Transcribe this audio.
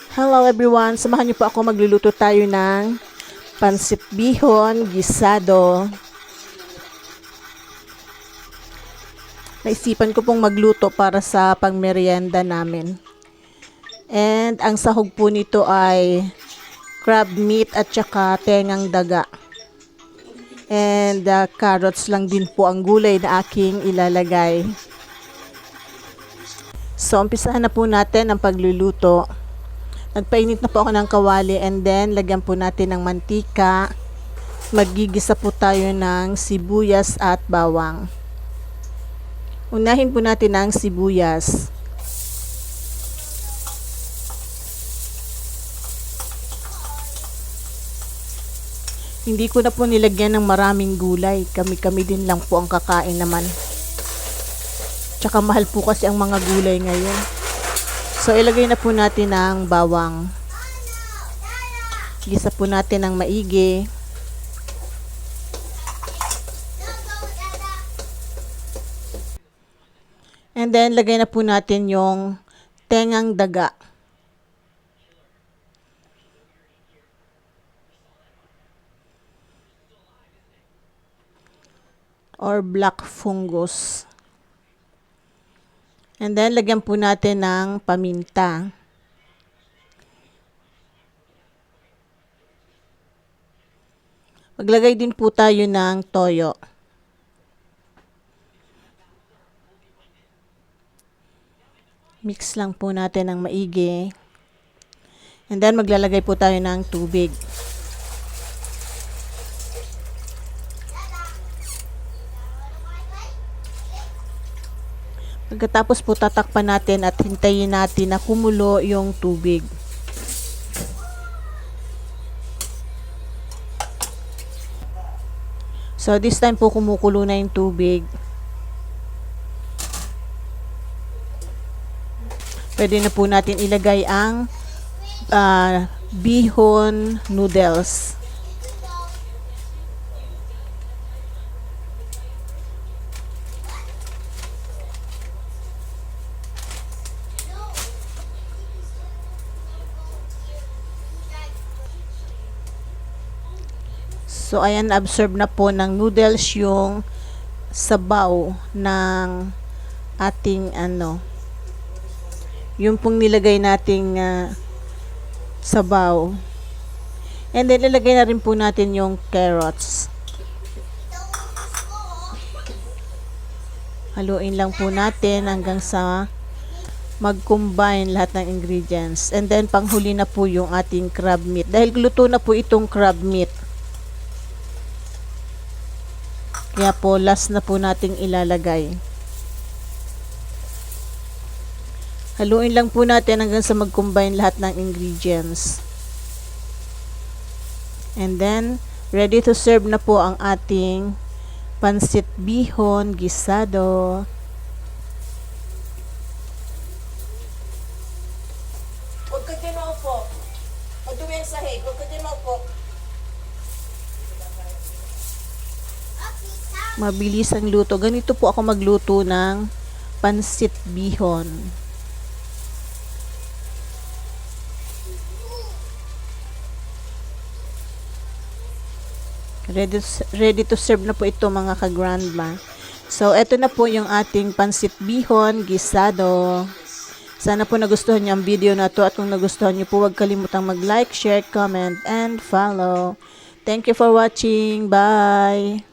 Hello everyone, samahan niyo po ako, magluluto tayo ng pansit bihon gisado. Naisipan ko pong magluto para sa pangmeryenda namin. And ang sahog po nito ay crab meat at saka tengang daga. And carrots lang din po ang gulay na aking ilalagay. So umpisahan na po natin ang pagluluto. Nagpainit na po ako ng kawali and then lagyan po natin ng mantika. Magigisa po tayo ng sibuyas at bawang. Unahin po natin ang sibuyas. Hindi ko na po nilagyan ng maraming gulay. Kami-kami din lang po ang kakain naman. Tsaka mahal po kasi ang mga gulay ngayon. So, ilagay na po natin ang bawang. Gisa po natin ng maigi. And then, lagay na po natin yung tengang daga. Or black fungus. And then, lagyan po natin ng paminta. Maglagay din po tayo ng toyo. Mix lang po natin ng maigi. And then, maglalagay po tayo ng tubig. Pagkatapos po tatakpan natin at hintayin natin na kumulo yung tubig. So this time po kumukulo na yung tubig. Pwede na po natin ilagay ang bihon noodles. So, ayan, absorb na po ng noodles yung sabaw ng ating yung pong nilagay nating sabaw. And then, ilagay na rin po natin yung carrots. Haluin lang po natin hanggang sa mag-combine lahat ng ingredients. And then, panghuli na po yung ating crab meat. Dahil luto na po itong crab meat. Kaya po, last na po nating ilalagay. Haluin lang po natin hanggang sa mag-combine lahat ng ingredients. And then, ready to serve na po ang ating pansit bihon gisado. Huwag ka din maupo. Maduwi ang sahig. Huwag ka din maupo. Mabilis ang luto. Ganito po ako magluto ng pansit bihon. Ready to serve na po ito mga ka-grandma. So, eto na po yung ating pansit bihon gisado. Sana po nagustuhan niyo ang video na to at kung nagustuhan niyo po, huwag kalimutang mag-like, share, comment, and follow. Thank you for watching. Bye!